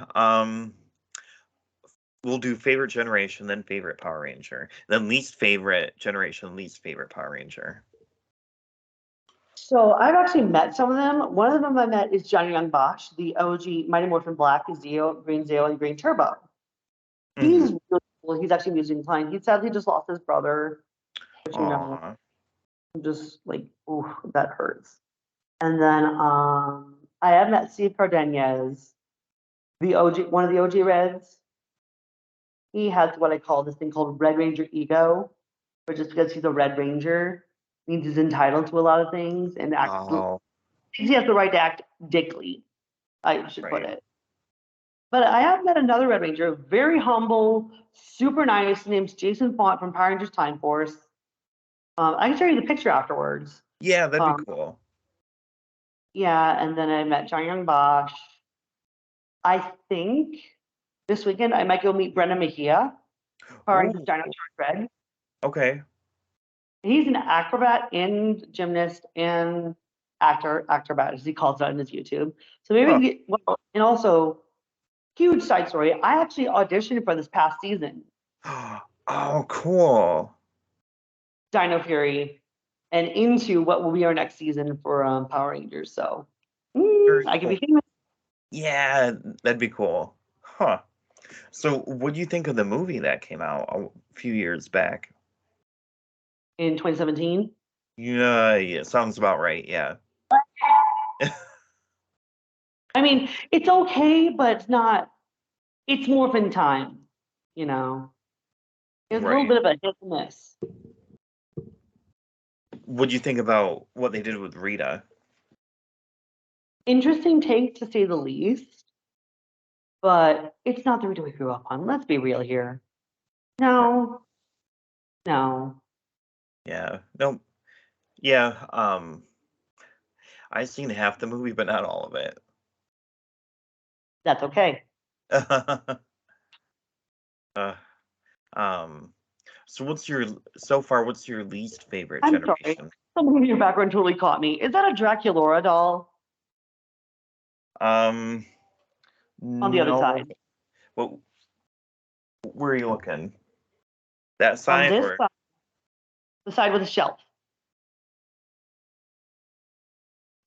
Speaker 1: We'll do favorite generation, then favorite Power Ranger, then least favorite generation, least favorite Power Ranger.
Speaker 2: So I've actually met some of them. One of them I met is Johnny Young Bosch, the OG Mighty Morphin Black, Zeo, and Green Turbo.
Speaker 1: Mm-hmm.
Speaker 2: He's really cool. He's actually musically inclined. He sadly just lost his brother, which
Speaker 1: Aw.
Speaker 2: just like, ooh, that hurts. And then I have met Steve Cardenas, the OG, one of the OG Reds. He has what I call this thing called Red Ranger ego, but just because he's a Red Ranger means he's entitled to a lot of things and
Speaker 1: Oh,
Speaker 2: he has the right to act dickly, I should put
Speaker 1: right.
Speaker 2: it. But I have met another Red Ranger, very humble, super nice. His name's Jason Font from Power Rangers Time Force. I can show you the picture afterwards.
Speaker 1: Yeah, that'd be
Speaker 2: Um,
Speaker 1: cool.
Speaker 2: yeah, and then I met John Young Bosch. I think this weekend I might go meet Brendan Mejia, Power Rangers
Speaker 1: Ooh,
Speaker 2: Dino Charge Red.
Speaker 1: okay.
Speaker 2: He's an acrobat and gymnast and acrobat as he calls it on his YouTube. So maybe we
Speaker 1: Huh.
Speaker 2: can get, well, and also huge side story. I actually auditioned for this past season,
Speaker 1: Oh, cool.
Speaker 2: Dino Fury, and into what will be our next season for Power Rangers. So
Speaker 1: Very
Speaker 2: I could be
Speaker 1: cool.
Speaker 2: famous
Speaker 1: Yeah, that'd be cool. Huh. So, what do you think of the movie that came out a few years back?
Speaker 2: in 2017.
Speaker 1: Yeah, yeah, sounds about right. Yeah.
Speaker 2: I mean, it's okay, but it's not. It's morphin time, you know. It was a little
Speaker 1: Right.
Speaker 2: bit of a hit and miss.
Speaker 1: What do you think about what they did with Rita?
Speaker 2: Interesting take to say the least, but it's not the Rita we grew up on. Let's be real here.
Speaker 1: Right.
Speaker 2: No, no,
Speaker 1: Yeah. No. Yeah. I've seen half the movie, but not all of it.
Speaker 2: that's okay.
Speaker 1: uh, um. So, what's your least favorite
Speaker 2: I'm sorry.
Speaker 1: generation?
Speaker 2: Someone in your background totally caught me. Is that a Draculaura doll
Speaker 1: Um.
Speaker 2: on the other
Speaker 1: No.
Speaker 2: side?
Speaker 1: What? Where are you looking? That
Speaker 2: On
Speaker 1: side
Speaker 2: this
Speaker 1: or?
Speaker 2: side, the side with the shelf.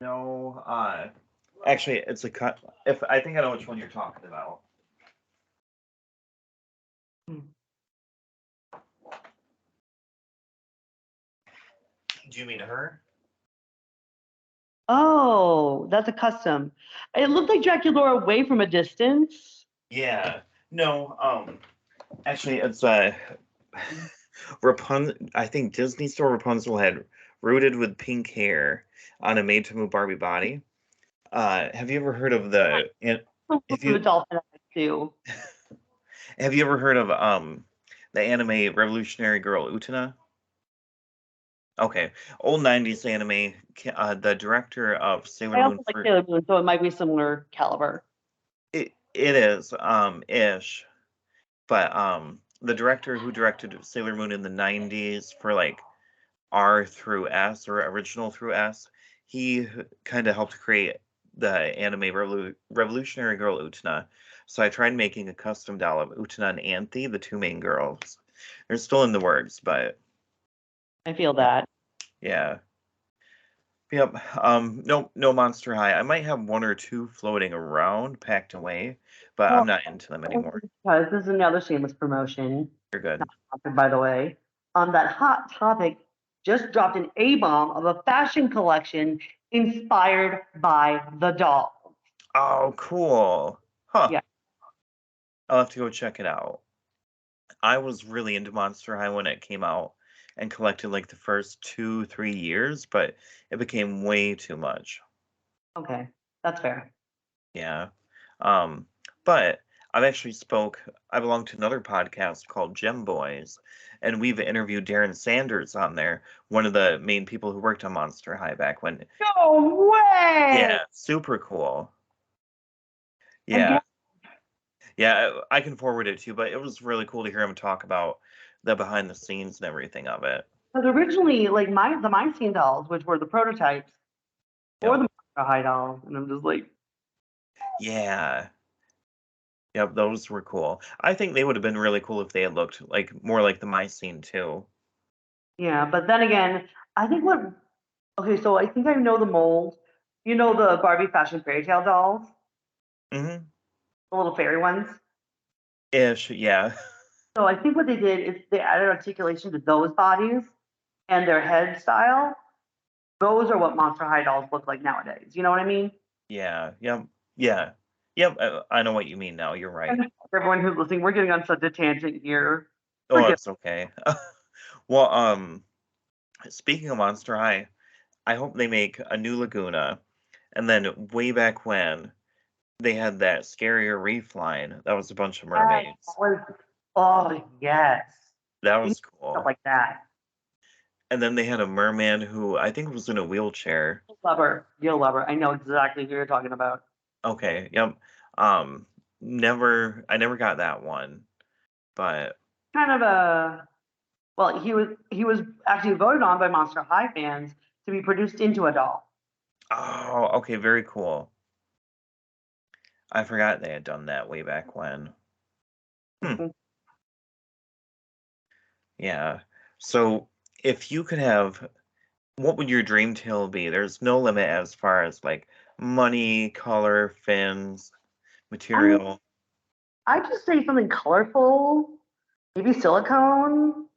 Speaker 1: No. Actually, it's a cut. If I think I know which one you're talking about. Do you mean her?
Speaker 2: Oh, that's a custom. It looked like Dracula away from a distance.
Speaker 1: Yeah. No. Actually, it's I think Disney Store Rapunzel had rooted with pink hair on a made-to-move Barbie body. Have you ever heard of if
Speaker 2: The
Speaker 1: you
Speaker 2: dolphin too.
Speaker 1: have you ever heard of the anime Revolutionary Girl Utena? Okay, old '90s anime. The director of Sailor
Speaker 2: I
Speaker 1: Moon
Speaker 2: also like
Speaker 1: for
Speaker 2: Sailor Moon, so it might be similar caliber.
Speaker 1: it is ish, but the director who directed Sailor Moon in the '90s for like R through S or original through S, he kind of helped create the anime Revolutionary Girl Utena. So I tried making a custom doll of Utena and Anthe, the two main girls. They're still in the works, but
Speaker 2: I feel
Speaker 1: yeah,
Speaker 2: that.
Speaker 1: yeah. Yep. No Monster High. I might have one or two floating around, packed away, but I'm
Speaker 2: Well,
Speaker 1: not into them anymore.
Speaker 2: because this is another shameless promotion,
Speaker 1: You're good.
Speaker 2: by the way. That Hot Topic just dropped an A-bomb of a fashion collection inspired by the doll.
Speaker 1: Oh, cool. Huh.
Speaker 2: Yeah.
Speaker 1: I'll have to go check it out. I was really into Monster High when it came out and collected like the first 2, 3 years, but it became way too much.
Speaker 2: Okay, that's fair.
Speaker 1: Yeah. Um, but I belong to another podcast called Gem Boys, and we've interviewed Darren Sanders on there, one of the main people who worked on Monster High back when.
Speaker 2: No way!
Speaker 1: Yeah, super cool.
Speaker 2: And
Speaker 1: Yeah. Yeah, I can forward it to you, but it was really cool to hear him talk about the behind the scenes and everything of it.
Speaker 2: but originally, like the Mine Scene dolls, which were the prototypes for
Speaker 1: Yep.
Speaker 2: the Monster High dolls, and I'm just like,
Speaker 1: Yeah. Yep, those were cool. I think they would have been really cool if they had looked like more like the My Scene too.
Speaker 2: yeah. But then again, I think what okay, so I think I know the mold. You know the Barbie fashion fairy tale dolls,
Speaker 1: Hmm.
Speaker 2: the little fairy ones.
Speaker 1: Ish, yeah.
Speaker 2: So I think what they did is they added articulation to those bodies and their head style. Those are what Monster High dolls look like nowadays. You know what I mean?
Speaker 1: Yeah, yep, yeah. Yep, I know what you mean now. You're right.
Speaker 2: And for everyone who's listening, we're getting on such a tangent here.
Speaker 1: Oh,
Speaker 2: Forgive.
Speaker 1: it's okay. Well, speaking of Monster High, I hope they make a new Laguna. And then way back when they had that scarier reef line, that was a bunch of
Speaker 2: Yes,
Speaker 1: mermaids.
Speaker 2: oh yes.
Speaker 1: That
Speaker 2: We need
Speaker 1: was
Speaker 2: stuff
Speaker 1: cool.
Speaker 2: like that.
Speaker 1: And then they had a merman who I think was in a wheelchair.
Speaker 2: You'll love her. You'll love her. I know exactly who you're talking about.
Speaker 1: Okay, yep. Um, I never got that one, but
Speaker 2: Kind of a well, he was actually voted on by Monster High fans to be produced into a doll.
Speaker 1: oh, okay, very cool. I forgot they had done that way back when. Hmm,
Speaker 2: Mhm.
Speaker 1: yeah. So if you could have, what would your dream tail be? There's no limit as far as like money, color, fins,
Speaker 2: I
Speaker 1: material.
Speaker 2: I just say something colorful, maybe silicone,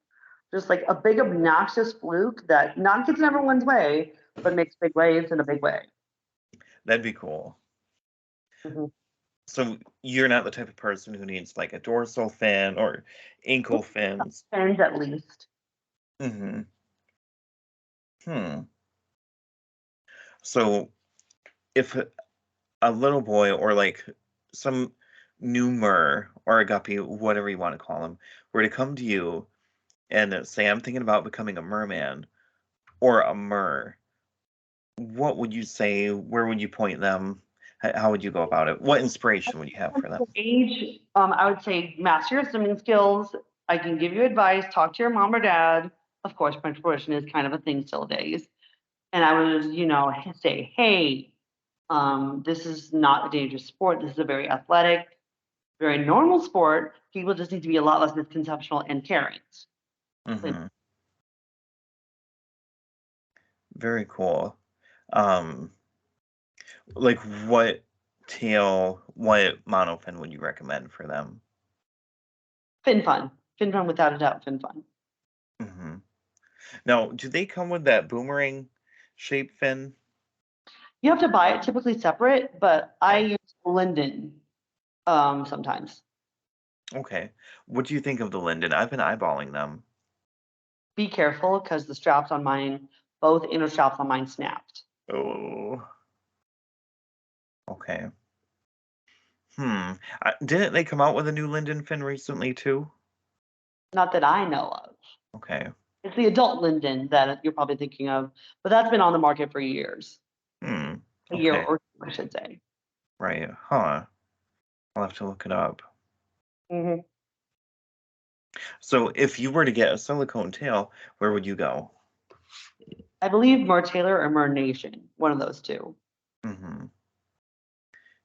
Speaker 2: just like a big obnoxious fluke that not gets in everyone's way, but makes big waves in a big way.
Speaker 1: That'd be cool.
Speaker 2: Mhm.
Speaker 1: So you're not the type of person who needs like a dorsal fin or ankle fins.
Speaker 2: And at least.
Speaker 1: Hmm. Hmm. So if a little boy or like some new mer or a guppy, whatever you want to call him, were to come to you and say, I'm thinking about becoming a merman or a mer, what would you say? Where would you point them? How would you go about it? What inspiration would you have for them?
Speaker 2: Age, I would say master your swimming skills. I can give you advice, talk to your mom or dad. Of course, French portion is kind of a thing still days. And I would, say, hey, this is not a dangerous sport. This is a very athletic, very normal sport. People just need to be a lot less misconceptional and caring.
Speaker 1: Hmm. Very cool. Um, Like, what what monofin would you recommend for them?
Speaker 2: Fin Fun. Fin Fun without a doubt, Fin Fun.
Speaker 1: Hmm. Now, do they come with that boomerang shape fin?
Speaker 2: You have to buy it typically separate, but I
Speaker 1: Okay.
Speaker 2: use Linden sometimes.
Speaker 1: Okay. What do you think of the Linden? I've been eyeballing them.
Speaker 2: Be careful because the straps on mine, both inner straps on mine snapped.
Speaker 1: Oh, okay. Hmm. Didn't they come out with a new Linden fin recently too?
Speaker 2: Not that I know of.
Speaker 1: Okay.
Speaker 2: It's the adult Linden that you're probably thinking of, but that's been on the market for years.
Speaker 1: Hmm.
Speaker 2: A year
Speaker 1: Okay.
Speaker 2: or two, I should say.
Speaker 1: Right. Huh. I'll have to look it up.
Speaker 2: Hmm.
Speaker 1: So if you were to get a silicone tail, where would you go?
Speaker 2: I believe Mer Taylor or Mer Nation, one of those two.
Speaker 1: Hmm.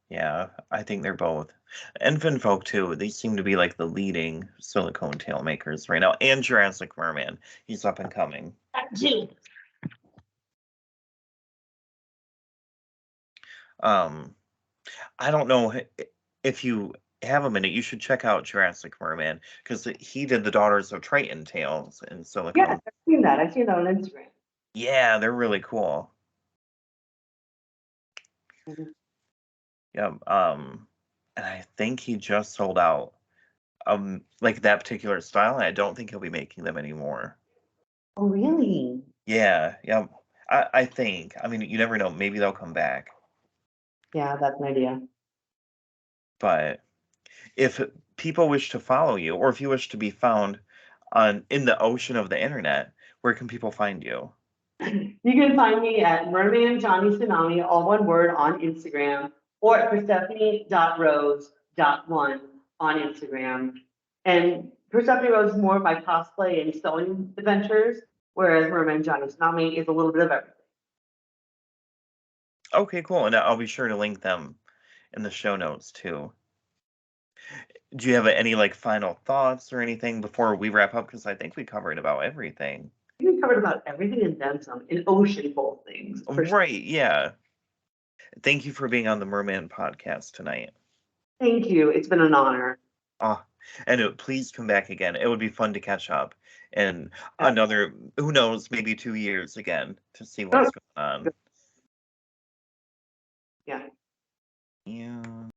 Speaker 1: Yeah, I think they're both. And Finfolk too. They seem to be like the leading silicone tail makers right now. And Jurassic Merman. He's up and coming.
Speaker 2: That too.
Speaker 1: Um, I don't know if you have a minute, you should check out Jurassic Merman because he did the Daughters of Triton tails in
Speaker 2: Yes,
Speaker 1: silicone.
Speaker 2: I've seen that. I've seen that on Instagram.
Speaker 1: Yeah, they're really cool.
Speaker 2: Mhm.
Speaker 1: Yeah. And I think he just sold out like that particular style, and I don't think he'll be making them anymore.
Speaker 2: Oh, really?
Speaker 1: Yeah, yeah. I think. I mean, you never know. Maybe they'll come back.
Speaker 2: Yeah, that's an idea.
Speaker 1: But if people wish to follow you, or if you wish to be found on in the ocean of the internet, where can people find you?
Speaker 2: You can find me at Merman Johnny Tsunami, all one word, on Instagram, or at Persephone.rose.1 on Instagram. And Persephone Rose is more of my cosplay and sewing adventures, whereas Merman Johnny Tsunami is a little bit of everything.
Speaker 1: Okay, cool. And I'll be sure to link them in the show notes too. Do you have any like final thoughts or anything before we wrap up? Because I think we covered about everything.
Speaker 2: We covered about everything and then some, an ocean full of things, for sure.
Speaker 1: Right, yeah. Thank you for being on the Merman podcast tonight.
Speaker 2: Thank you. It's been an honor.
Speaker 1: Oh, and please come back again. It would be fun to catch up in
Speaker 2: Yeah.
Speaker 1: another, who knows, maybe 2 years again to see
Speaker 2: Oh,
Speaker 1: what's going on.
Speaker 2: yeah.
Speaker 1: Yeah.